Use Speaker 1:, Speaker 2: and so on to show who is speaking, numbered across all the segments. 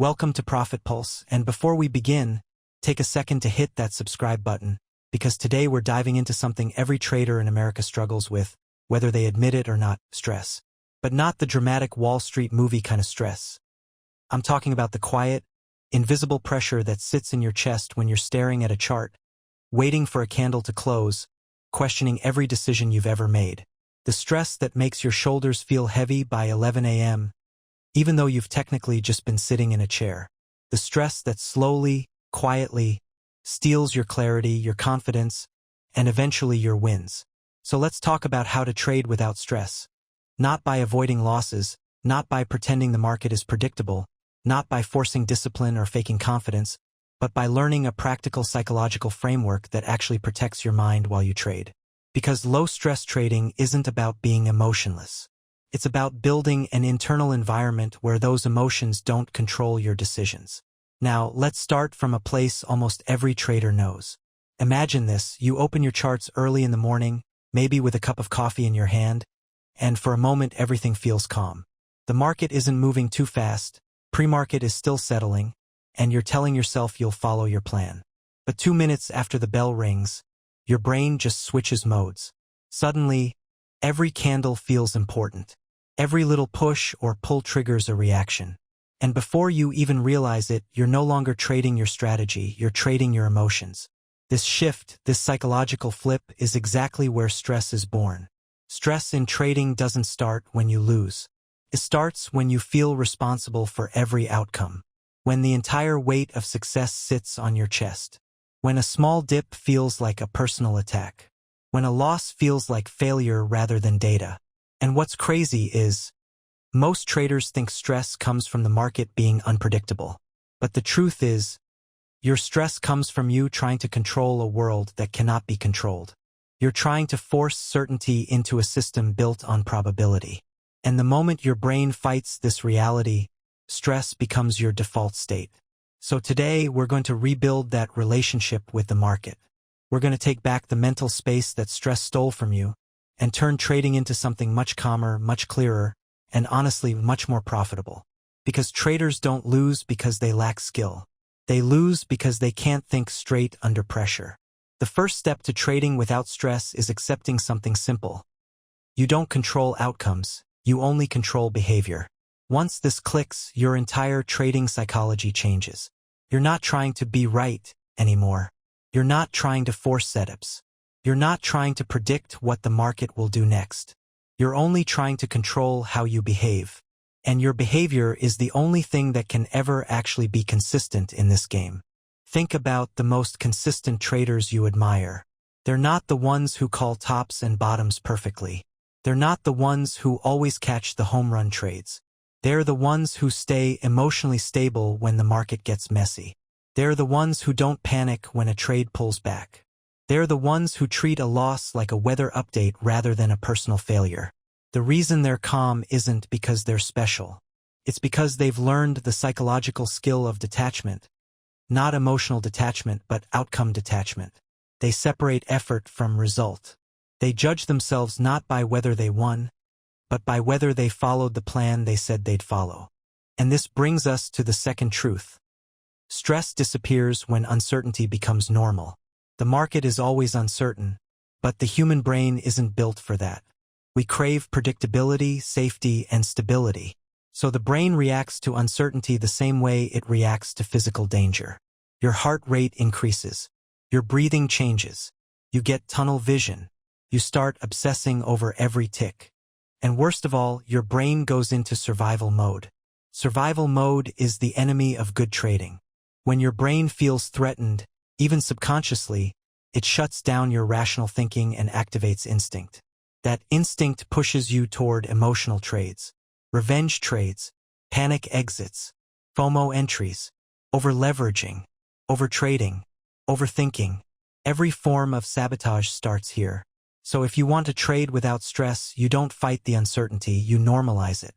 Speaker 1: Welcome to Profit Pulse, and before we begin, take a second to hit that subscribe button, because today we're diving into something every trader in America struggles with, whether they admit it or not: stress. But not the dramatic Wall Street movie kind of stress. I'm talking about the quiet, invisible pressure that sits in your chest when you're staring at a chart, waiting for a candle to close, questioning every decision you've ever made. The stress that makes your shoulders feel heavy by 11 a.m., even though you've technically just been sitting in a chair. The stress that slowly, quietly, steals your clarity, your confidence, and eventually your wins. So let's talk about how to trade without stress. Not by avoiding losses, not by pretending the market is predictable, not by forcing discipline or faking confidence, but by learning a practical psychological framework that actually protects your mind while you trade. Because low-stress trading isn't about being emotionless. It's about building an internal environment where those emotions don't control your decisions. Now, let's start from a place almost every trader knows. Imagine this: you open your charts early in the morning, maybe with a cup of coffee in your hand, and for a moment everything feels calm. The market isn't moving too fast, pre-market is still settling, and you're telling yourself you'll follow your plan. But 2 minutes after the bell rings, your brain just switches modes. Suddenly, every candle feels important. Every little push or pull triggers a reaction. And before you even realize it, you're no longer trading your strategy, you're trading your emotions. This shift, this psychological flip, is exactly where stress is born. Stress in trading doesn't start when you lose. It starts when you feel responsible for every outcome. When the entire weight of success sits on your chest. When a small dip feels like a personal attack. When a loss feels like failure rather than data. And what's crazy is, most traders think stress comes from the market being unpredictable. But the truth is, your stress comes from you trying to control a world that cannot be controlled. You're trying to force certainty into a system built on probability. And the moment your brain fights this reality, stress becomes your default state. So today, we're going to rebuild that relationship with the market. We're going to take back the mental space that stress stole from you, and turn trading into something much calmer, much clearer, and honestly much more profitable. Because traders don't lose because they lack skill. They lose because they can't think straight under pressure. The first step to trading without stress is accepting something simple. You don't control outcomes, you only control behavior. Once this clicks, your entire trading psychology changes. You're not trying to be right anymore. You're not trying to force setups. You're not trying to predict what the market will do next. You're only trying to control how you behave. And your behavior is the only thing that can ever actually be consistent in this game. Think about the most consistent traders you admire. They're not the ones who call tops and bottoms perfectly. They're not the ones who always catch the home run trades. They're the ones who stay emotionally stable when the market gets messy. They're the ones who don't panic when a trade pulls back. They're the ones who treat a loss like a weather update rather than a personal failure. The reason they're calm isn't because they're special. It's because they've learned the psychological skill of detachment. Not emotional detachment, but outcome detachment. They separate effort from result. They judge themselves not by whether they won, but by whether they followed the plan they said they'd follow. And this brings us to the second truth. Stress disappears when uncertainty becomes normal. The market is always uncertain, but the human brain isn't built for that. We crave predictability, safety, and stability. So the brain reacts to uncertainty the same way it reacts to physical danger. Your heart rate increases. Your breathing changes. You get tunnel vision. You start obsessing over every tick. And worst of all, your brain goes into survival mode. Survival mode is the enemy of good trading. When your brain feels threatened, even subconsciously, it shuts down your rational thinking and activates instinct. That instinct pushes you toward emotional trades, revenge trades, panic exits, FOMO entries, over-leveraging, overtrading, overthinking. Every form of sabotage starts here. So if you want to trade without stress, you don't fight the uncertainty, you normalize it.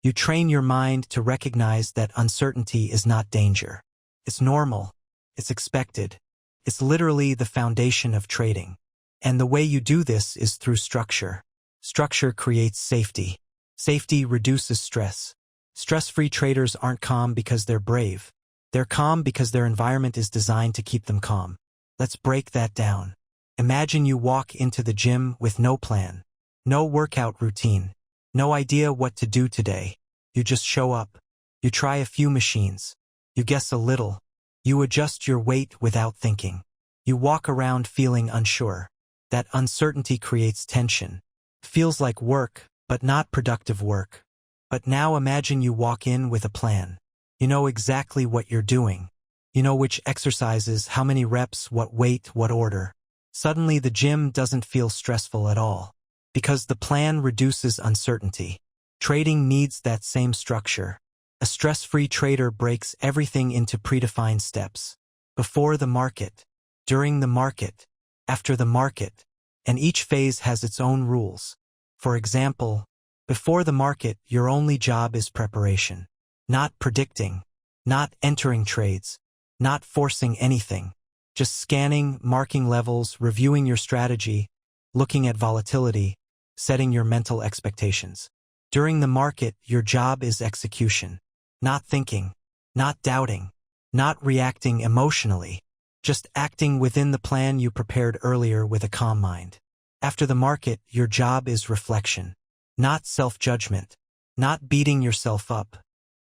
Speaker 1: You train your mind to recognize that uncertainty is not danger. It's normal. It's expected. It's literally the foundation of trading. And the way you do this is through structure. Structure creates safety. Safety reduces stress. Stress-free traders aren't calm because they're brave. They're calm because their environment is designed to keep them calm. Let's break that down. Imagine you walk into the gym with no plan, no workout routine, no idea what to do today. You just show up. You try a few machines. You guess a little. You adjust your weight without thinking. You walk around feeling unsure. That uncertainty creates tension. Feels like work, but not productive work. But now imagine you walk in with a plan. You know exactly what you're doing. You know which exercises, how many reps, what weight, what order. Suddenly the gym doesn't feel stressful at all. Because the plan reduces uncertainty. Trading needs that same structure. A stress-free trader breaks everything into predefined steps. Before the market, during the market, after the market, and each phase has its own rules. For example, before the market, your only job is preparation. Not predicting, not entering trades, not forcing anything. Just scanning, marking levels, reviewing your strategy, looking at volatility, setting your mental expectations. During the market, your job is execution. Not thinking, not doubting, not reacting emotionally. Just acting within the plan you prepared earlier with a calm mind. After the market, your job is reflection. Not self-judgment. Not beating yourself up.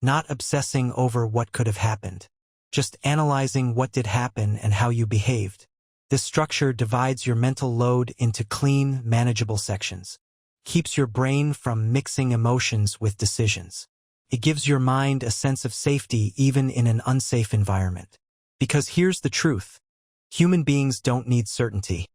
Speaker 1: Not obsessing over what could have happened. Just analyzing what did happen and how you behaved. This structure divides your mental load into clean, manageable sections. Keeps your brain from mixing emotions with decisions. It gives your mind a sense of safety even in an unsafe environment. Because here's the truth. Human beings don't need certainty.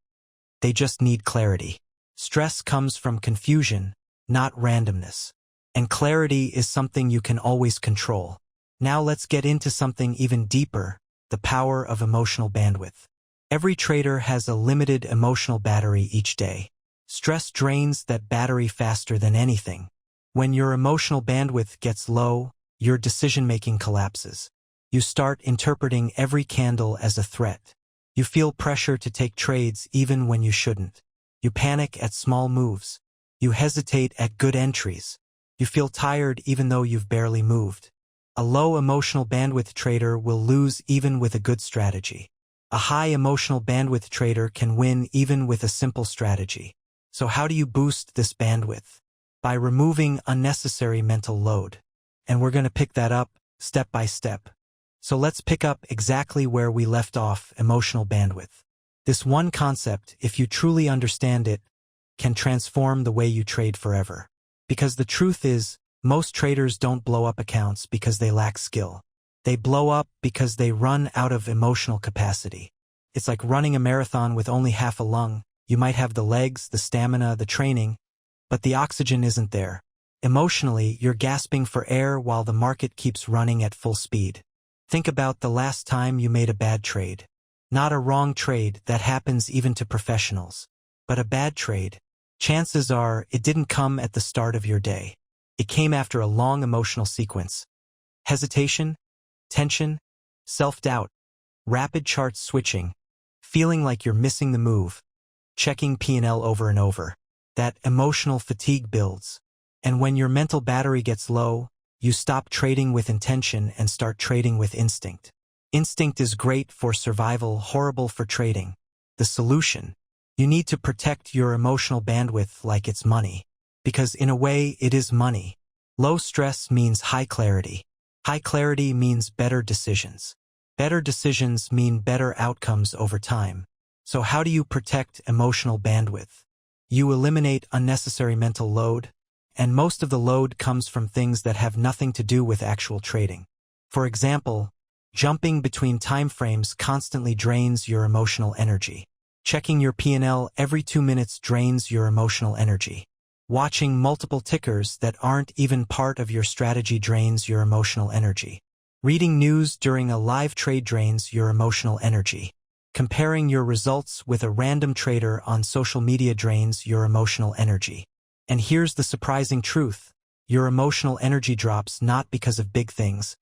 Speaker 1: They just need clarity. Stress comes from confusion, not randomness. And clarity is something you can always control. Now let's get into something even deeper, the power of emotional bandwidth. Every trader has a limited emotional battery each day. Stress drains that battery faster than anything. When your emotional bandwidth gets low, your decision-making collapses. You start interpreting every candle as a threat. You feel pressure to take trades even when you shouldn't. You panic at small moves. You hesitate at good entries. You feel tired even though you've barely moved. A low emotional bandwidth trader will lose even with a good strategy. A high emotional bandwidth trader can win even with a simple strategy. So how do you boost this bandwidth? By removing unnecessary mental load. And we're going to pick that up step by step. So let's pick up exactly where we left off, emotional bandwidth. This one concept, if you truly understand it, can transform the way you trade forever. Because the truth is, most traders don't blow up accounts because they lack skill. They blow up because they run out of emotional capacity. It's like running a marathon with only half a lung. You might have the legs, the stamina, the training, but the oxygen isn't there. Emotionally, you're gasping for air while the market keeps running at full speed. Think about the last time you made a bad trade. Not a wrong trade, that happens even to professionals. But a bad trade. Chances are it didn't come at the start of your day. It came after a long emotional sequence. Hesitation, tension, self-doubt, rapid chart switching, feeling like you're missing the move, checking P&L over and over. That emotional fatigue builds. And when your mental battery gets low, you stop trading with intention and start trading with instinct. Instinct is great for survival, horrible for trading. The solution: you need to protect your emotional bandwidth like it's money. Because in a way, it is money. Low stress means high clarity. High clarity means better decisions. Better decisions mean better outcomes over time. So how do you protect emotional bandwidth? You eliminate unnecessary mental load, and most of the load comes from things that have nothing to do with actual trading. For example, jumping between time frames constantly drains your emotional energy. Checking your P&L every 2 minutes drains your emotional energy. Watching multiple tickers that aren't even part of your strategy drains your emotional energy. Reading news during a live trade drains your emotional energy. Comparing your results with a random trader on social media drains your emotional energy. And here's the surprising truth. Your emotional energy drops not because of big things,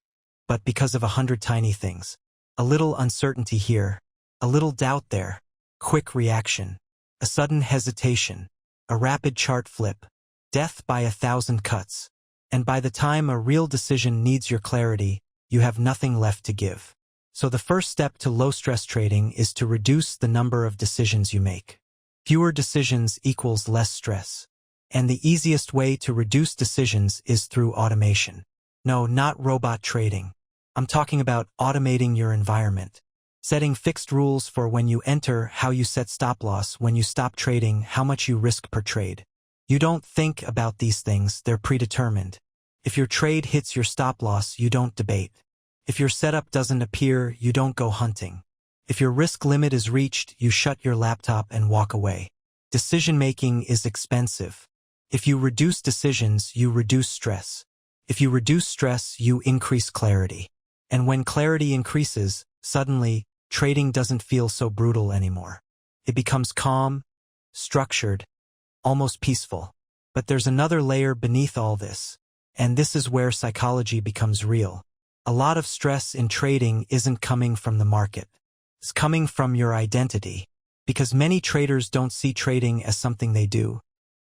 Speaker 1: but because of 100 tiny things. A little uncertainty here, a little doubt there, quick reaction, a sudden hesitation, a rapid chart flip, death by 1,000 cuts. And by the time a real decision needs your clarity, you have nothing left to give. So the first step to low-stress trading is to reduce the number of decisions you make. Fewer decisions equals less stress. And the easiest way to reduce decisions is through automation. No, not robot trading. I'm talking about automating your environment. Setting fixed rules for when you enter, how you set stop loss, when you stop trading, how much you risk per trade. You don't think about these things, they're predetermined. If your trade hits your stop loss, you don't debate. If your setup doesn't appear, you don't go hunting. If your risk limit is reached, you shut your laptop and walk away. Decision-making is expensive. If you reduce decisions, you reduce stress. If you reduce stress, you increase clarity. And when clarity increases, suddenly, trading doesn't feel so brutal anymore. It becomes calm, structured, almost peaceful. But there's another layer beneath all this. And this is where psychology becomes real. A lot of stress in trading isn't coming from the market. It's coming from your identity. Because many traders don't see trading as something they do.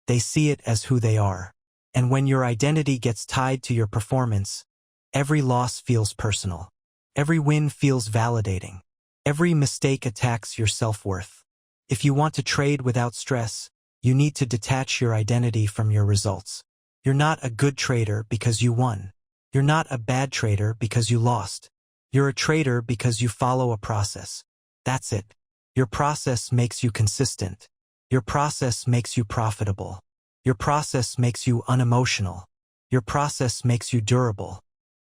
Speaker 1: They see it as who they are. And when your identity gets tied to your performance, every loss feels personal. Every win feels validating. Every mistake attacks your self-worth. If you want to trade without stress, you need to detach your identity from your results. You're not a good trader because you won. You're not a bad trader because you lost. You're a trader because you follow a process. That's it. Your process makes you consistent. Your process makes you profitable. Your process makes you unemotional. Your process makes you durable.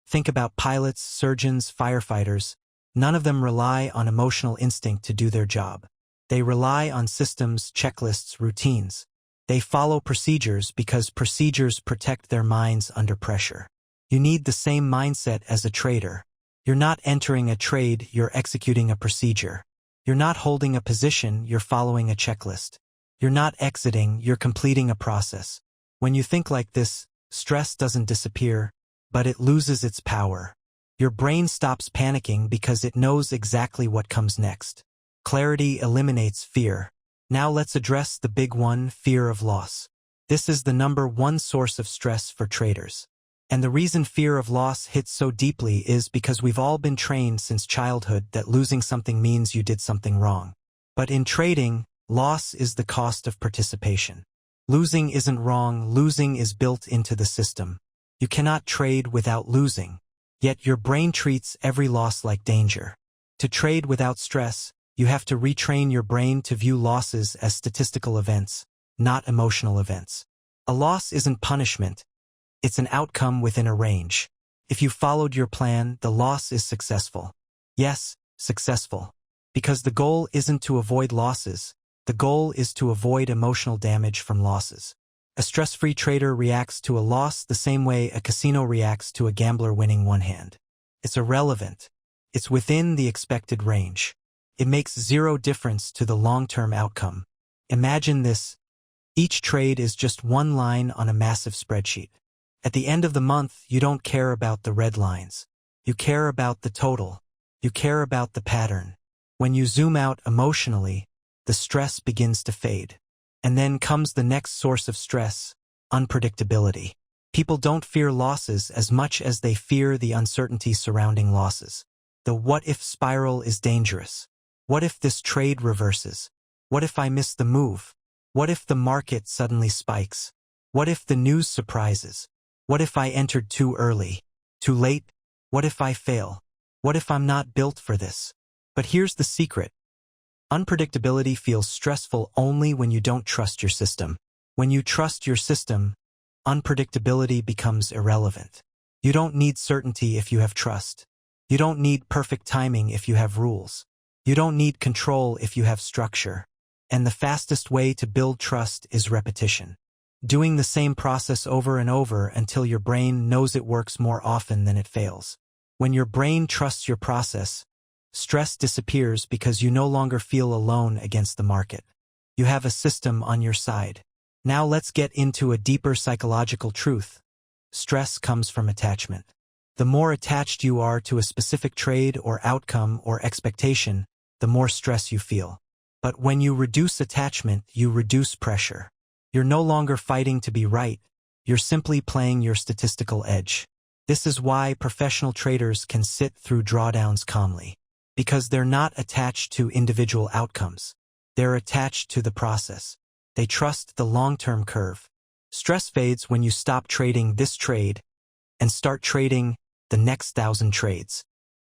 Speaker 1: Think about pilots, surgeons, firefighters. None of them rely on emotional instinct to do their job. They rely on systems, checklists, routines. They follow procedures because procedures protect their minds under pressure. You need the same mindset as a trader. You're not entering a trade, you're executing a procedure. You're not holding a position, you're following a checklist. You're not exiting, you're completing a process. When you think like this, stress doesn't disappear, but it loses its power. Your brain stops panicking because it knows exactly what comes next. Clarity eliminates fear. Now let's address the big one, fear of loss. This is the #1 source of stress for traders. And the reason fear of loss hits so deeply is because we've all been trained since childhood that losing something means you did something wrong. But in trading, loss is the cost of participation. Losing isn't wrong, losing is built into the system. You cannot trade without losing. Yet your brain treats every loss like danger. To trade without stress, you have to retrain your brain to view losses as statistical events, not emotional events. A loss isn't punishment. It's an outcome within a range. If you followed your plan, the loss is successful. Yes, successful. Because the goal isn't to avoid losses. The goal is to avoid emotional damage from losses. A stress-free trader reacts to a loss the same way a casino reacts to a gambler winning one hand. It's irrelevant. It's within the expected range. It makes zero difference to the long-term outcome. Imagine this. Each trade is just one line on a massive spreadsheet. At the end of the month, you don't care about the red lines. You care about the total. You care about the pattern. When you zoom out emotionally, the stress begins to fade. And then comes the next source of stress, unpredictability. People don't fear losses as much as they fear the uncertainty surrounding losses. The what-if spiral is dangerous. What if this trade reverses? What if I miss the move? What if the market suddenly spikes? What if the news surprises? What if I entered too early? Too late? What if I fail? What if I'm not built for this? But here's the secret. Unpredictability feels stressful only when you don't trust your system. When you trust your system, unpredictability becomes irrelevant. You don't need certainty if you have trust. You don't need perfect timing if you have rules. You don't need control if you have structure. And the fastest way to build trust is repetition. Doing the same process over and over until your brain knows it works more often than it fails. When your brain trusts your process, stress disappears because you no longer feel alone against the market. You have a system on your side. Now let's get into a deeper psychological truth. Stress comes from attachment. The more attached you are to a specific trade or outcome or expectation, the more stress you feel. But when you reduce attachment, you reduce pressure. You're no longer fighting to be right. You're simply playing your statistical edge. This is why professional traders can sit through drawdowns calmly. Because they're not attached to individual outcomes. They're attached to the process. They trust the long-term curve. Stress fades when you stop trading this trade and start trading the next 1,000 trades.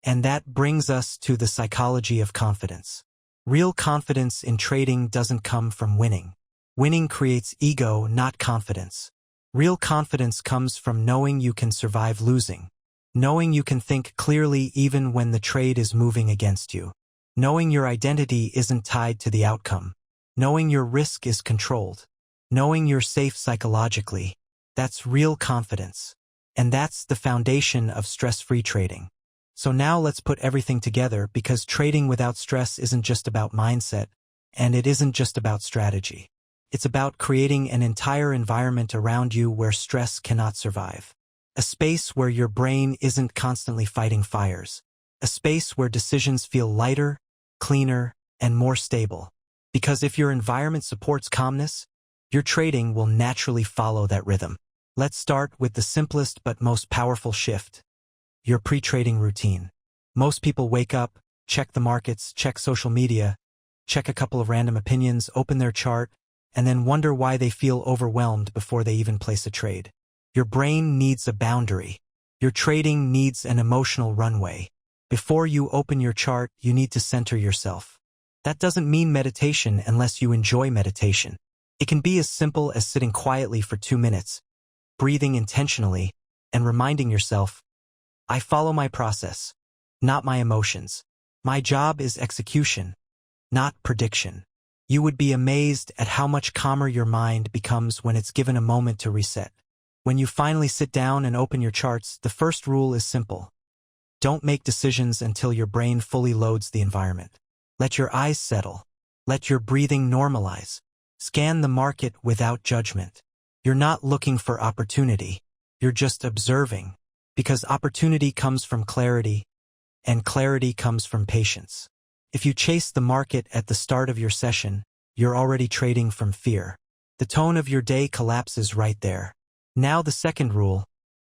Speaker 1: And that brings us to the psychology of confidence. Real confidence in trading doesn't come from winning. Winning creates ego, not confidence. Real confidence comes from knowing you can survive losing. Knowing you can think clearly even when the trade is moving against you. Knowing your identity isn't tied to the outcome. Knowing your risk is controlled. Knowing you're safe psychologically. That's real confidence. And that's the foundation of stress-free trading. So now let's put everything together, because trading without stress isn't just about mindset, and it isn't just about strategy. It's about creating an entire environment around you where stress cannot survive. A space where your brain isn't constantly fighting fires. A space where decisions feel lighter, cleaner, and more stable. Because if your environment supports calmness, your trading will naturally follow that rhythm. Let's start with the simplest but most powerful shift. Your pre-trading routine. Most people wake up, check the markets, check social media, check a couple of random opinions, open their chart, and then wonder why they feel overwhelmed before they even place a trade. Your brain needs a boundary. Your trading needs an emotional runway. Before you open your chart, you need to center yourself. That doesn't mean meditation unless you enjoy meditation. It can be as simple as sitting quietly for 2 minutes, breathing intentionally, and reminding yourself, I follow my process, not my emotions. My job is execution, not prediction. You would be amazed at how much calmer your mind becomes when it's given a moment to reset. When you finally sit down and open your charts, the first rule is simple. Don't make decisions until your brain fully loads the environment. Let your eyes settle. Let your breathing normalize. Scan the market without judgment. You're not looking for opportunity. You're just observing. Because opportunity comes from clarity, and clarity comes from patience. If you chase the market at the start of your session, you're already trading from fear. The tone of your day collapses right there. Now the second rule,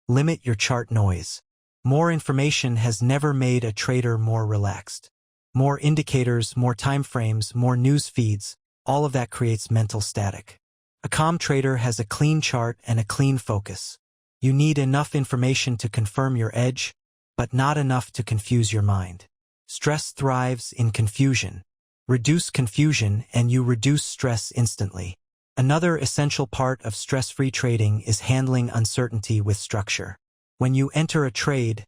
Speaker 1: limit your chart noise. More information has never made a trader more relaxed. More indicators, more time frames, more news feeds, all of that creates mental static. A calm trader has a clean chart and a clean focus. You need enough information to confirm your edge, but not enough to confuse your mind. Stress thrives in confusion. Reduce confusion and you reduce stress instantly. Another essential part of stress-free trading is handling uncertainty with structure. When you enter a trade,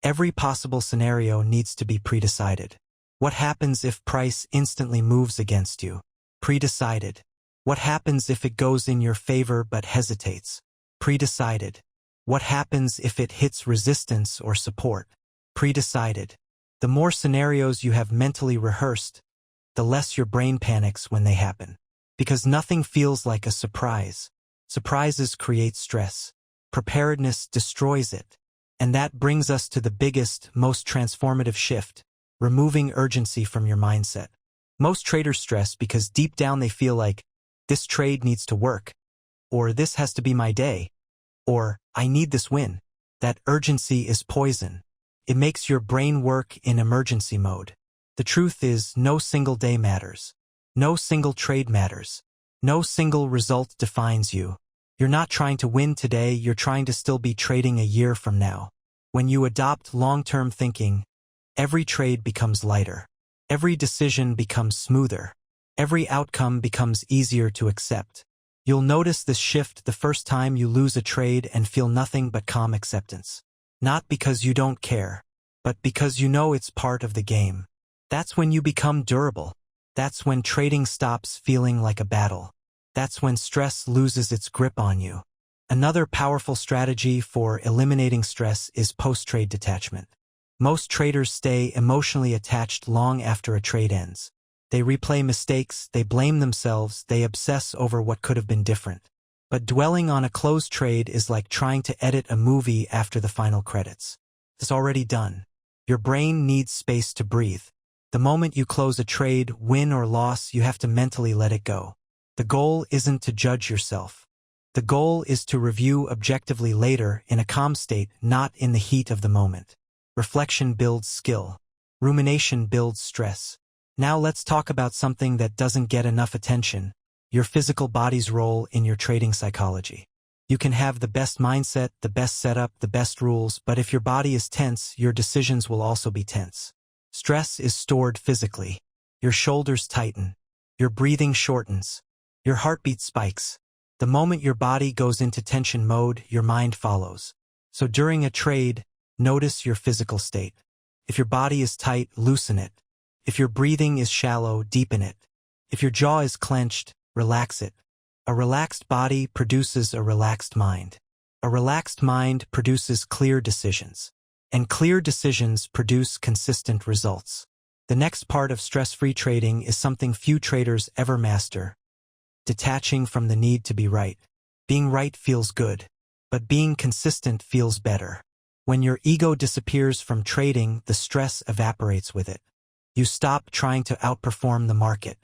Speaker 1: every possible scenario needs to be pre-decided. What happens if price instantly moves against you? Pre-decided. What happens if it goes in your favor but hesitates? Pre-decided. What happens if it hits resistance or support? Pre-decided. The more scenarios you have mentally rehearsed, the less your brain panics when they happen. Because nothing feels like a surprise. Surprises create stress. Preparedness destroys it. And that brings us to the biggest, most transformative shift, removing urgency from your mindset. Most traders stress because deep down they feel like, this trade needs to work, or this has to be my day, or I need this win. That urgency is poison. It makes your brain work in emergency mode. The truth is, no single day matters. No single trade matters. No single result defines you. You're not trying to win today, you're trying to still be trading a year from now. When you adopt long-term thinking, every trade becomes lighter. Every decision becomes smoother. Every outcome becomes easier to accept. You'll notice this shift the first time you lose a trade and feel nothing but calm acceptance. Not because you don't care, but because you know it's part of the game. That's when you become durable. That's when trading stops feeling like a battle. That's when stress loses its grip on you. Another powerful strategy for eliminating stress is post-trade detachment. Most traders stay emotionally attached long after a trade ends. They replay mistakes, they blame themselves, they obsess over what could have been different. But dwelling on a closed trade is like trying to edit a movie after the final credits. It's already done. Your brain needs space to breathe. The moment you close a trade, win or loss, you have to mentally let it go. The goal isn't to judge yourself. The goal is to review objectively later in a calm state, not in the heat of the moment. Reflection builds skill. Rumination builds stress. Now let's talk about something that doesn't get enough attention: your physical body's role in your trading psychology. You can have the best mindset, the best setup, the best rules, but if your body is tense, your decisions will also be tense. Stress is stored physically. Your shoulders tighten. Your breathing shortens. Your heartbeat spikes. The moment your body goes into tension mode, your mind follows. So during a trade, notice your physical state. If your body is tight, loosen it. If your breathing is shallow, deepen it. If your jaw is clenched, relax it. A relaxed body produces a relaxed mind. A relaxed mind produces clear decisions. And clear decisions produce consistent results. The next part of stress-free trading is something few traders ever master: detaching from the need to be right. Being right feels good, but being consistent feels better. When your ego disappears from trading, the stress evaporates with it. You stop trying to outperform the market.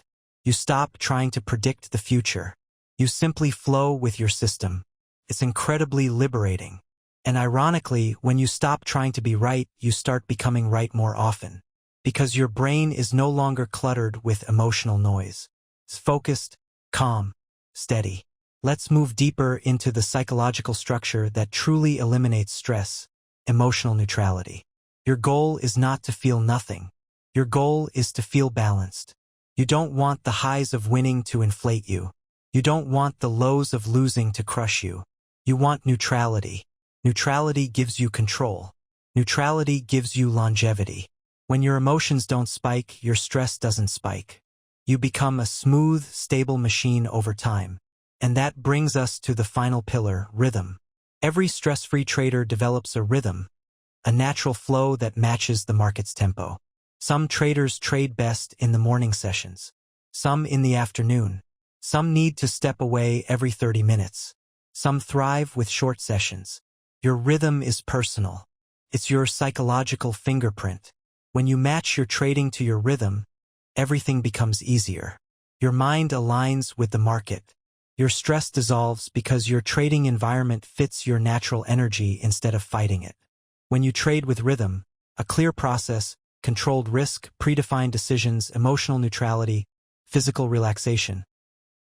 Speaker 1: You stop trying to predict the future. You simply flow with your system. It's incredibly liberating. And ironically, when you stop trying to be right, you start becoming right more often. Because your brain is no longer cluttered with emotional noise. It's focused, calm, steady. Let's move deeper into the psychological structure that truly eliminates stress: emotional neutrality. Your goal is not to feel nothing. Your goal is to feel balanced. You don't want the highs of winning to inflate you. You don't want the lows of losing to crush you. You want neutrality. Neutrality gives you control. Neutrality gives you longevity. When your emotions don't spike, your stress doesn't spike. You become a smooth, stable machine over time. And that brings us to the final pillar: rhythm. Every stress-free trader develops a rhythm, a natural flow that matches the market's tempo. Some traders trade best in the morning sessions. Some in the afternoon. Some need to step away every 30 minutes. Some thrive with short sessions. Your rhythm is personal. It's your psychological fingerprint. When you match your trading to your rhythm, everything becomes easier. Your mind aligns with the market. Your stress dissolves because your trading environment fits your natural energy instead of fighting it. When you trade with rhythm, a clear process, controlled risk, predefined decisions, emotional neutrality, physical relaxation,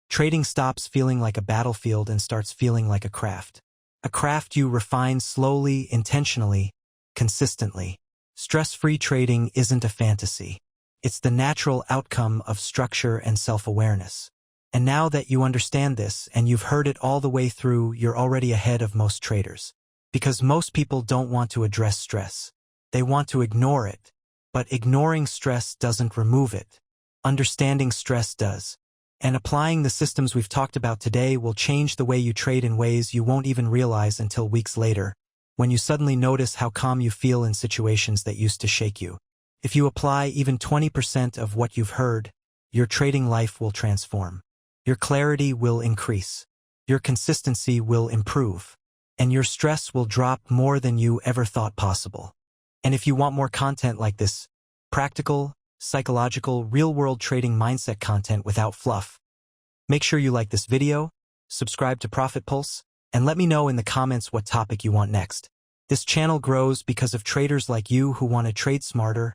Speaker 1: trading stops feeling like a battlefield and starts feeling like a craft. A craft you refine slowly, intentionally, consistently. Stress-free trading isn't a fantasy. It's the natural outcome of structure and self-awareness. And now that you understand this and you've heard it all the way through, you're already ahead of most traders. Because most people don't want to address stress. They want to ignore it. But ignoring stress doesn't remove it. Understanding stress does. And applying the systems we've talked about today will change the way you trade in ways you won't even realize until weeks later, when you suddenly notice how calm you feel in situations that used to shake you. If you apply even 20% of what you've heard, your trading life will transform. Your clarity will increase. Your consistency will improve. And your stress will drop more than you ever thought possible. And if you want more content like this, practical, psychological, real-world trading mindset content without fluff, make sure you like this video, subscribe to Profit Pulse, and let me know in the comments what topic you want next. This channel grows because of traders like you who want to trade smarter,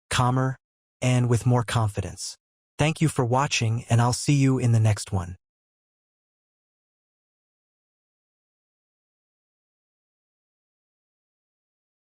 Speaker 1: calmer, and with more confidence. Thank you for watching, and I'll see you in the next one.